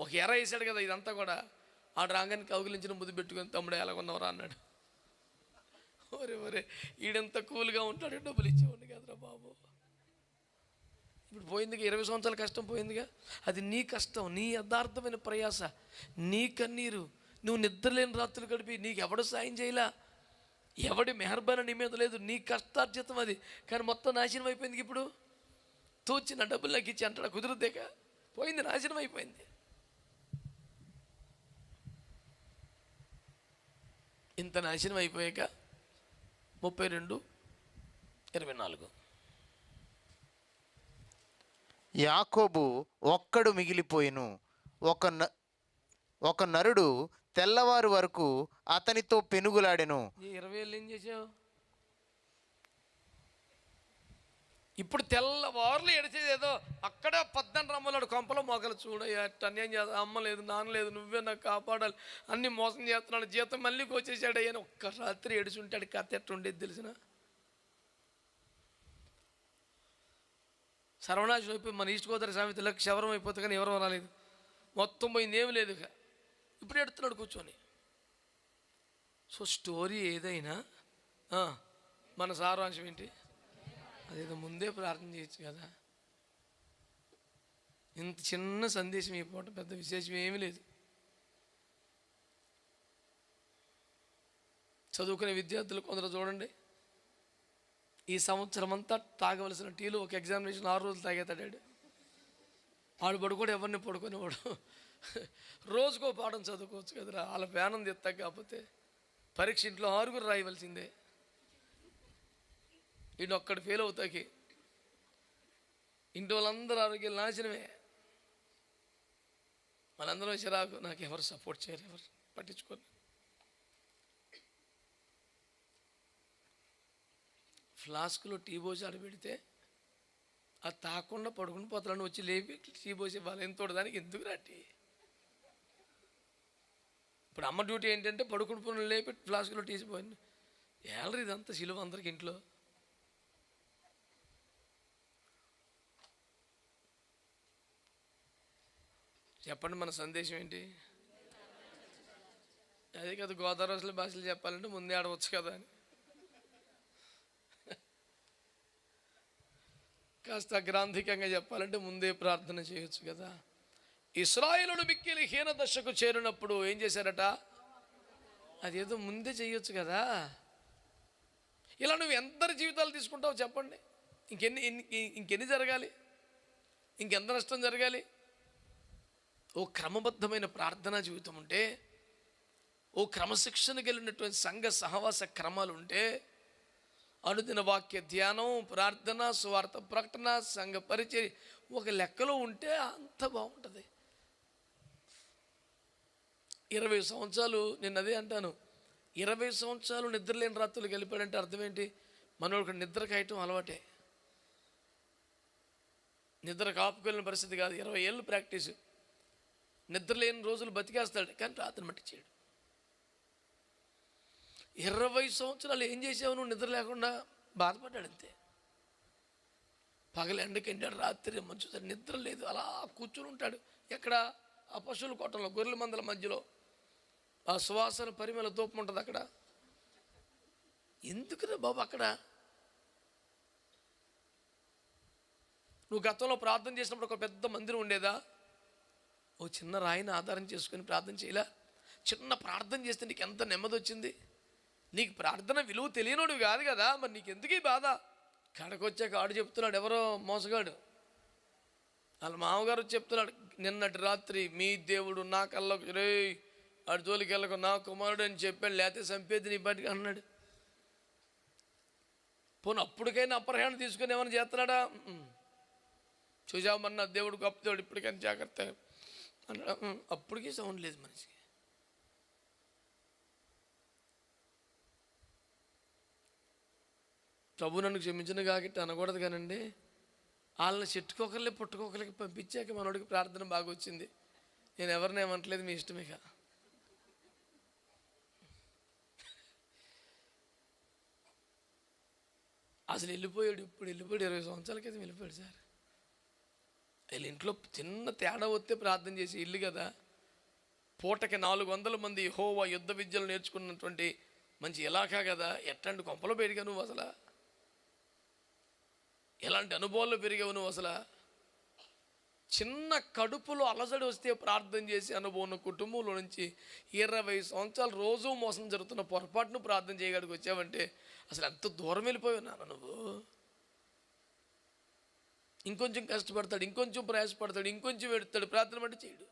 ఒక ఎర వేసాడు కదా ఇదంతా కూడా. ఆ రాగాన్ని కౌగిలించిన ముద్దు పెట్టుకొని తమ్ముడు ఎలాగొన్నవరా అన్నాడు. ఒరే ఈడెంత కూల్గా ఉంటాడు, డబ్బులు ఇచ్చేవాడిని కదరా బాబు. ఇప్పుడు పోయిందిగా 20 సంవత్సరాల కష్టం పోయిందిగా. అది నీ కష్టం, నీ యథార్థమైన ప్రయాస, నీ కన్నీరు. నువ్వు నిద్రలేని రాత్రులు గడిపి నీకు ఎవడు సాయం చేయలా, ఎవడి మెహర్బాన నీ మీద లేదు. నీ కష్టార్జితం అది. కానీ మొత్తం నాశనం అయిపోయింది. ఇప్పుడు తోచిన డబ్బులు నాకు ఇచ్చి అంటాడు, కుదురుద్దేక పోయింది, నాశనం అయిపోయింది. ఇంత నాశనం అయిపోయాక 32:24 యాకోబు ఒక్కడు మిగిలిపోయిను. ఒక నరుడు తెల్లవారు వరకు అతనితో పెనుగులాడెను. 20 ఏళ్ళు ఏం చేసావు? ఇప్పుడు తెల్లవారులు ఎడిచేది ఏదో అక్కడ 18 రమ్మలాడు కొంపలో మొగలు చూడయ్యా, అన్యాయం చేస్తా, అమ్మ లేదు, నాన్న లేదు, నువ్వే నాకు కాపాడాలి, అన్ని మోసం చేస్తున్నాడు, జీతం మళ్ళీ వచ్చేసాడు అయ్యాను. ఒక్క రాత్రి ఎడుచుంటాడు. కథ ఎట్లా ఉండేది తెలిసిన? సర్వనాశనం అయిపోయి మన ఈస్ట్ గోదావరి సామెతలకు క్షవరం అయిపోతే కానీ ఎవరు రాలేదు. మొత్తం పోయింది, ఏమి లేదు. ఇప్పుడు ఎడుతున్నాడు కూర్చొని. సో స్టోరీ ఏదైనా మన సారాంశం ఏంటి? అదేదో ముందే ప్రార్థన చేయొచ్చు కదా. ఇంత చిన్న సందేశం అయిపోవటం పెద్ద విశేషం ఏమీ లేదు. చదువుకునే విద్యార్థులు కొందరు చూడండి, ఈ సంవత్సరం అంతా తాగవలసిన టీలు ఒక ఎగ్జామినేషన్ 6 రోజులు తాగేతాడాడు. వాడు పడుకోడు, ఎవరిని పడుకునేవాడు. రోజుకో పాఠం చదువుకోవచ్చు కదరా. వాళ్ళ ప్యానం తెత్తాక కాకపోతే పరీక్ష ఇంట్లో 6 రాయవలసిందే. వీడు ఒక్కడు ఫెయిల్ అవుతాకి ఇంటి వాళ్ళందరూ ఆరోగ్యాలు నాశనమే. మనందరం చిరాకు, నాకు ఎవరు సపోర్ట్ చేయరు, ఎవరు పట్టించుకోరు. ఫ్లాస్క్లో టీ పోసి ఆడబెడితే అది తాకుండా పడుకుని పోతాలని వచ్చి లేపి టీ పోసి ఇవ్వాలి. ఎంతోటి దానికి ఎందుకు రాటి? ఇప్పుడు అమ్మ డ్యూటీ ఏంటంటే పడుకుని పోయిన లేపి ఫ్లాస్క్లో తీసిపోయింది. ఏళ్ళరు ఇదంతా సిలువ అందరికి ఇంట్లో. చెప్పండి, మన సందేశం ఏంటి? అదే కదా, గోదావరి భాషలు చెప్పాలంటే ముందే ఆడవచ్చు కదా అని. కాస్త గ్రాంధికంగా చెప్పాలంటే ముందే ప్రార్థన చేయొచ్చు కదా. ఇశ్రాయేలును మిక్కిలి హీన దశకు చేరినప్పుడు ఏం చేశారట? అదేదో ముందే చేయొచ్చు కదా. ఇలా నువ్వు ఎందరి జీవితాలు తీసుకుంటావు చెప్పండి? ఇంకెన్ని జరగాలి? ఇంకెంత నష్టం జరగాలి? ఓ క్రమబద్ధమైన ప్రార్థనా జీవితం ఉంటే, ఓ క్రమశిక్షణ కలిగినటువంటి సంఘ సహవాస క్రమాలు ఉంటే, అనుదిన వాక్య ధ్యానం, ప్రార్థన, సువార్త ప్రకటన, సంఘ పరిచర్య ఒక లెక్కలో ఉంటే అంత బాగుంటుంది. 20 సంవత్సరాలు, నేను అదే అంటాను, 20 సంవత్సరాలు నిద్రలేని రాత్రులు గెలిపాడంటే అర్థం ఏంటి? మనోడు నిద్ర కాయటం అలవాటే. నిద్ర కాపుకెళ్ళిన పరిస్థితి కాదు. 20 ఏళ్ళు ప్రాక్టీసు. నిద్రలేని రోజులు బతికేస్తాడు కానీ ప్రార్థన మట్టి చేయడు. 20 సంవత్సరాలు ఏం చేసావు నువ్వు నిద్ర లేకుండా? బాధపడ్డాడు అంతే. పగలు ఎండకెంటాడు, రాత్రి మంచు నిద్ర లేదు, అలా కూర్చుని ఉంటాడు. ఎక్కడ? ఆ పశువుల కొట్టంలో, గొర్రెల మందల మధ్యలో ఆ సువాసన పరిమళ ధూపం ఉంటుంది అక్కడ. ఎందుకురా బాబు అక్కడ? నువ్వు గతంలో ప్రార్థన చేసినప్పుడు ఒక పెద్ద మందిరం ఉండేదా? ఓ చిన్న రాయిని ఆధారం చేసుకొని ప్రార్థన చేయలే? చిన్న ప్రార్థన చేస్తే నీకు ఎంత నెమ్మది వచ్చింది. నీకు ప్రార్థన విలువ తెలియనోడు కాదు కదా, మరి నీకు ఎందుకు ఈ బాధ? కడకొచ్చాక ఆడు చెప్తున్నాడు, ఎవరో మోసగాడు, వాళ్ళ మామగారు చెప్తున్నాడు, నిన్నటి రాత్రి మీ దేవుడు నా కళ్ళకు రే ఆడు జోలికి వెళ్ళకు, నా కుమారుడు అని చెప్పాడు, లేకపోతే చంపేది నీ బయటికి అన్నాడు. పోను అప్పటికైనా అప్పర్ హ్యాండ్ తీసుకుని ఏమైనా చేస్తున్నాడా? చూసామన్నా దేవుడు గొప్ప దేవుడు, ఇప్పటికైనా జాగ్రత్త అన్నాడు. అప్పటికీ సౌండ్ లేదు మనిషికి. ప్రభు నన్ను క్షమించిన కాబట్టి అనకూడదు కానండి, వాళ్ళని చెట్టుకోకర్లే పుట్టుకోకలకి పంపించాక మనోడికి ప్రార్థన బాగా వచ్చింది. నేను ఎవరిని ఏమంటలేదు, మీ ఇష్టమేగా. అసలు వెళ్ళిపోయాడు, ఇప్పుడు వెళ్ళిపోయాడు, 20 సంవత్సరాల క్రితం వెళ్ళిపోయాడు సార్. వీళ్ళ ఇంట్లో చిన్న తేడా వస్తే ప్రార్థన చేసి ఇల్లు కదా, పూటకి 400 మంది యెహోవా యుద్ధ విద్యలు నేర్చుకున్నటువంటి మంచి ఇలాకా కదా, ఎట్లాంటి కొంపలో పెరిగా నువ్వు అసలు? ఎలాంటి అనుభవాల్లో పెరిగావు నువ్వు అసలు? చిన్న కడుపులో అలజడి వస్తే ప్రార్థన చేసి అనుభవం కుటుంబంలో నుంచి 20 సంవత్సరాలు రోజు మోసం జరుగుతున్న పొరపాటును ప్రార్థన చేయడానికి వచ్చావంటే అసలు ఎంత దూరం వెళ్ళిపోయినాను నువ్వు. ఇంకొంచెం కష్టపడతాడు, ఇంకొంచెం ప్రయాసపడతాడు, ఇంకొంచెం వెడుతాడు, ప్రార్థన బట్టి చేయడు.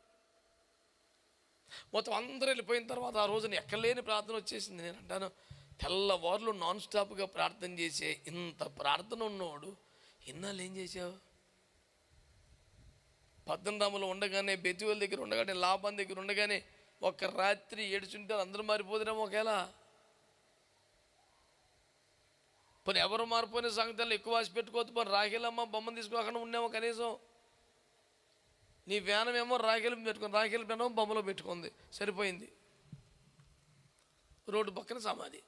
మొత్తం అందరూ వెళ్ళిపోయిన తర్వాత ఆ రోజున ఎక్కలేని ప్రార్థన వచ్చేసింది. నేను అంటాను, తెల్లవారులు నాన్ స్టాప్గా ప్రార్థన చేసే ఇంత ప్రార్థన ఉన్నవాడు ఇన్నాళ్ళు ఏం చేసావు? పద్దనరాములో ఉండగానే, బెతువేల దగ్గర ఉండగానే, లాభాన్ దగ్గర ఉండగానే ఒక రాత్రి ఏడుచుంటారు, అందరూ మారిపోదురేమో ఒకేలా. పోనీ ఎవరు మారిపోయిన సంగతిలో ఎక్కువ ఆశ పెట్టుకోవద్దు. పోనీ రాఖీలమ్మ బొమ్మను తీసుకోకుండా ఉన్నామో కనీసం. నీ వ్యానమేమో రాఖీలు పెట్టుకుంది, రాఖీలు పెనమో బొమ్మలో పెట్టుకుంది, సరిపోయింది. రోడ్డు పక్కన సమాధి.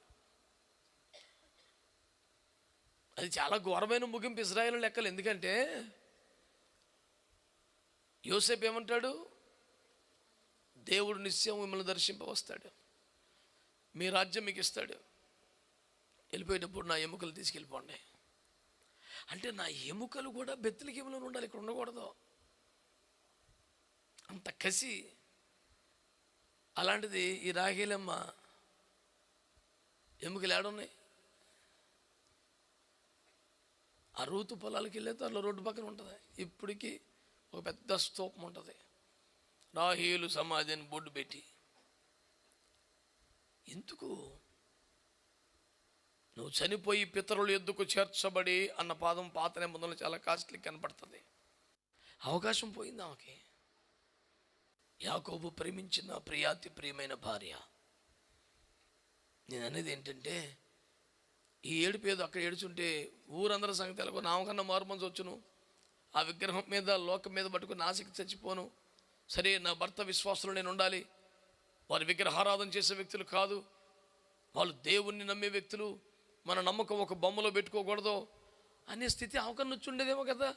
అది చాలా ఘోరమైన ముగింపు ఇశ్రాయేలు లెక్కలు. ఎందుకంటే యోసేపు ఏమంటాడు? దేవుడు నిశ్చయం మిమ్మల్ని దర్శింపవస్తాడు, మీ రాజ్యం మీకు ఇస్తాడు, వెళ్ళిపోయేటప్పుడు నా ఎముకలు తీసుకెళ్ళిపోండి అంటే, నా ఎముకలు కూడా బెత్లెహేములో ఉండాలి, ఇక్కడ ఉండకూడదు. అంత కసి. అలాంటిది ఈ రాహేలమ్మ ఎముకలు ఏడున్నాయి? ఆ రూతు పొలాలకు వెళ్ళే దారిలో రోడ్డు పక్కన ఉంటుంది, ఇప్పటికీ ఒక పెద్ద స్తూపం ఉంటుంది, రాహేలు సమాధి అని బొడ్డు పెట్టి. ఎందుకు? నువ్వు చనిపోయి పితరులు ఎద్దుకు చేర్చబడి అన్న పాదం పాత నిబంధనలు చాలా కాస్ట్లీ కనపడుతుంది. అవకాశం పోయింది ఆమెకి. యాకోబు ప్రేమించిన ప్రియాతి ప్రియమైన భార్య. నేను అనేది ఏంటంటే, ఈ ఏడుపు ఏదో అక్కడ ఏడుచుంటే ఊరందరి సంగతి ఎలాగో, నామకన్నా మారుమనిసి వచ్చును, ఆ విగ్రహం మీద లోకం మీద పట్టుకుని ఆసక్తి చచ్చిపోను. సరే, నా భర్త విశ్వాసులు నేను ఉండాలి, వారు విగ్రహారాధన చేసే వ్యక్తులు కాదు, వాళ్ళు దేవుణ్ణి నమ్మే వ్యక్తులు, మన నమ్మకం ఒక బొమ్మలో పెట్టుకోకూడదు అనే స్థితి అవకన్నా వచ్చి ఉండేదేమో కదా.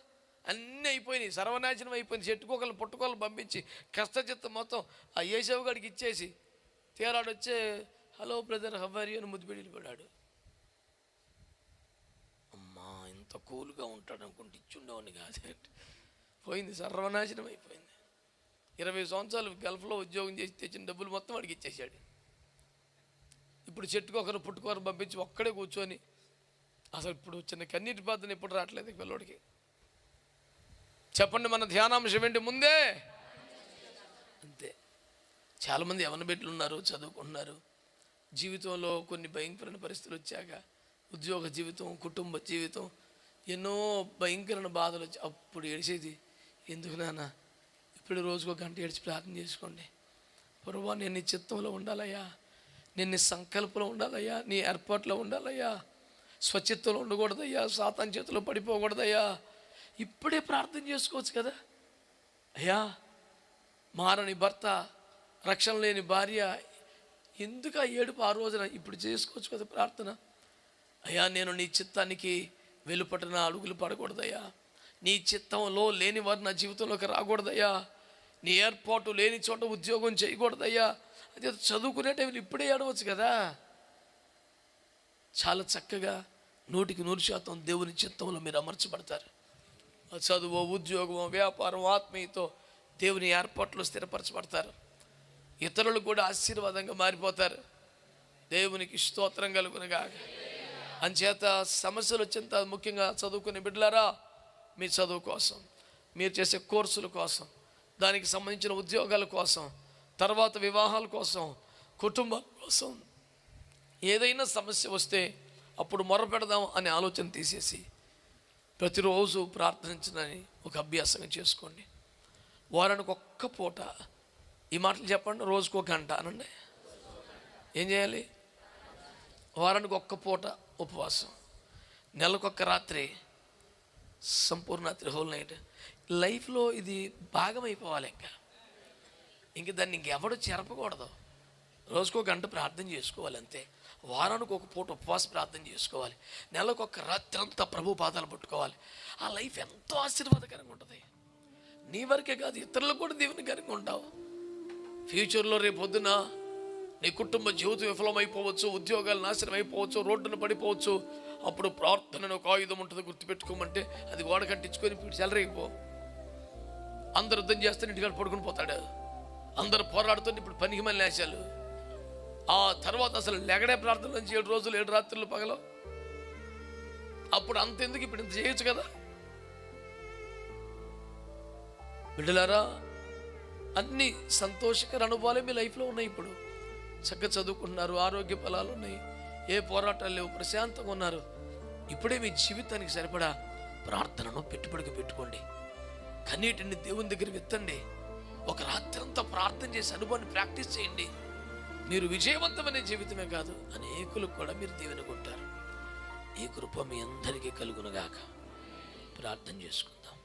అన్నీ అయిపోయినాయి, సర్వనాశనం అయిపోయింది. చెట్టుకోకలు పుట్టుకోకలు పంపించి కష్టచిత్తం మొత్తం ఆ యేసేవు గడికి ఇచ్చేసి తీరాడు వచ్చే, హలో బ్రదర్ హవ్వారి అని ముద్దు పెట్టి వెళ్ళిపోయాడు. అమ్మా, ఇంత కూల్గా ఉంటాడు అనుకుంటే ఇచ్చుండేవాడిని కాదు. పోయింది, సర్వనాశనం అయిపోయింది. 20 సంవత్సరాలు గల్ఫ్లో ఉద్యోగం చేసి తెచ్చిన డబ్బులు మొత్తం వాడికి ఇచ్చేసాడు. ఇప్పుడు చెట్టుకొకరు పుట్టుకొకరు పంపించి ఒక్కడే కూర్చొని, అసలు ఇప్పుడు చిన్న కన్నీటి బాధను ఎప్పుడు రావట్లేదు పిల్లోడికి. చెప్పండి, మన ధ్యానాంశం ఏంటి? ముందే అంతే. చాలామంది యవ్వన బిడ్డలు ఉన్నారు, చదువుకుంటున్నారు. జీవితంలో కొన్ని భయంకరమైన పరిస్థితులు వచ్చాక, ఉద్యోగ జీవితం, కుటుంబ జీవితం, ఎన్నో భయంకరమైన బాధలు వచ్చి అప్పుడు ఏడిచేది. ఎందుకు నాన్న, ఇప్పుడు రోజుకు 1 గంట ఏడిచి ప్రార్థన చేసుకోండి. ప్రభువా, నేను నీ చిత్తంలో ఉండాలయ్యా, నేను నీ సంకల్పంలో ఉండాలయ్యా, నీ ఏర్పాట్లో ఉండాలయ్యా, స్వచిత్తంలో ఉండకూడదయ్యా, సాతాను చేతిలో పడిపోకూడదయ్యా. ఇప్పుడే ప్రార్థన చేసుకోవచ్చు కదా. అయ్యా, మారని భర్త, రక్షణ లేని భార్య, ఎందుకు ఆ ఏడుపు ఆ రోజున? ఇప్పుడు చేసుకోవచ్చు కదా ప్రార్థన. అయ్యా, నేను నీ చిత్తానికి వెలుపట నా అడుగులు పడకూడదయ్యా, నీ చిత్తంలో లేని వారు నా జీవితంలోకి రాకూడదయ్యా, నీ ఏర్పాటు లేని చోట ఉద్యోగం చేయకూడదయ్యా. అదే చదువుకునే టైంలో ఇప్పుడే ఏడవచ్చు కదా. చాలా చక్కగా 100% దేవుని చిత్తంలో మీరు అమర్చబడతారు. చదువు, ఉద్యోగం, వ్యాపారం, ఆత్మీయతో దేవుని ఏర్పాట్లు స్థిరపరచబడతారు. ఇతరులు కూడా ఆశీర్వాదంగా మారిపోతారు. దేవునికి స్తోత్రం కలుగునుగా. అంచేత సమస్యలు వచ్చేంత ముఖ్యంగా చదువుకునే బిడ్డలారా, మీ చదువు కోసం, మీరు చేసే కోర్సుల కోసం, దానికి సంబంధించిన ఉద్యోగాల కోసం, తర్వాత వివాహాల కోసం, కుటుంబం కోసం ఏదైనా సమస్య వస్తే అప్పుడు మొరపెడదాం అనే ఆలోచన తీసేసి ప్రతిరోజు ప్రార్థించడానికి ఒక అభ్యాసంగా చేసుకోండి. వారానికి ఒక్క పూట ఈ మాటలు చెప్పండి, రోజుకు ఒక గంట అనండి. ఏం చేయాలి? వారానికి ఒక్క పూట ఉపవాసం, నెలకొక్క రాత్రి సంపూర్ణ రాత్రి, హోల్ నైట్. లైఫ్లో ఇది భాగం అయిపోవాలి. ఇంక దాన్ని ఇంకెవడు చెరపకూడదు. రోజుకో గంట ప్రార్థన చేసుకోవాలి అంతే. వారానికి ఒక పూట ఉపవాస ప్రార్థన చేసుకోవాలి. నెలకు ఒక రాత్రి అంతా ప్రభు పాదాలు పట్టుకోవాలి. ఆ లైఫ్ ఎంతో ఆశీర్వాదకరంగా ఉంటుంది. నీ వరకే కాదు, ఇతరులకు కూడా దీవెనకరంగా ఉంటావు. ఫ్యూచర్లో రేపు పొద్దున నీ కుటుంబ జీవితం విఫలమైపోవచ్చు, ఉద్యోగాలు నాశనం అయిపోవచ్చు, రోడ్డును పడిపోవచ్చు. అప్పుడు ప్రార్థన ఒక ఆయుధం ఉంటుంది, గుర్తుపెట్టుకోమంటే అది గోడ కట్టించుకొని ఇప్పుడు చెలరైపో. అందరు యుద్ధం చేస్తే ఇంటికాడ పడుకుని పోతాడు. అందరు పోరాడుతుంది ఇప్పుడు పనికి మళ్ళీ వేసాలు. ఆ తర్వాత అసలు లెగడే ప్రార్థన నుంచి 7 రోజులు 7 రాత్రులు పగల. అప్పుడు అంతెందుకు, ఇప్పుడు ఇంత చేయొచ్చు కదా. బిడ్డలారా, అన్ని సంతోషకర అనుభవాలే మీ లైఫ్లో ఉన్నాయి. ఇప్పుడు చక్కగా చదువుకుంటున్నారు, ఆరోగ్య ఫలాలు ఉన్నాయి, ఏ పోరాటాలు లేవు, ప్రశాంతంగా ఉన్నారు. ఇప్పుడే మీ జీవితానికి సరిపడా ప్రార్థనను పెట్టుబడికి పెట్టుకోండి. కన్నీటిని దేవుని దగ్గర విత్తండి. ఒక రాత్రి అంతా ప్రార్థన చేసి అనుభవాన్ని ప్రాక్టీస్ చేయండి. మీరు విజయవంతమైన జీవితమే కాదు, అనేకులకు కూడా మీరు దీవెన కొట్టారు. ఈ కృప మీ అందరికీ కలుగునుగాక. ప్రార్థన చేసుకుందాం.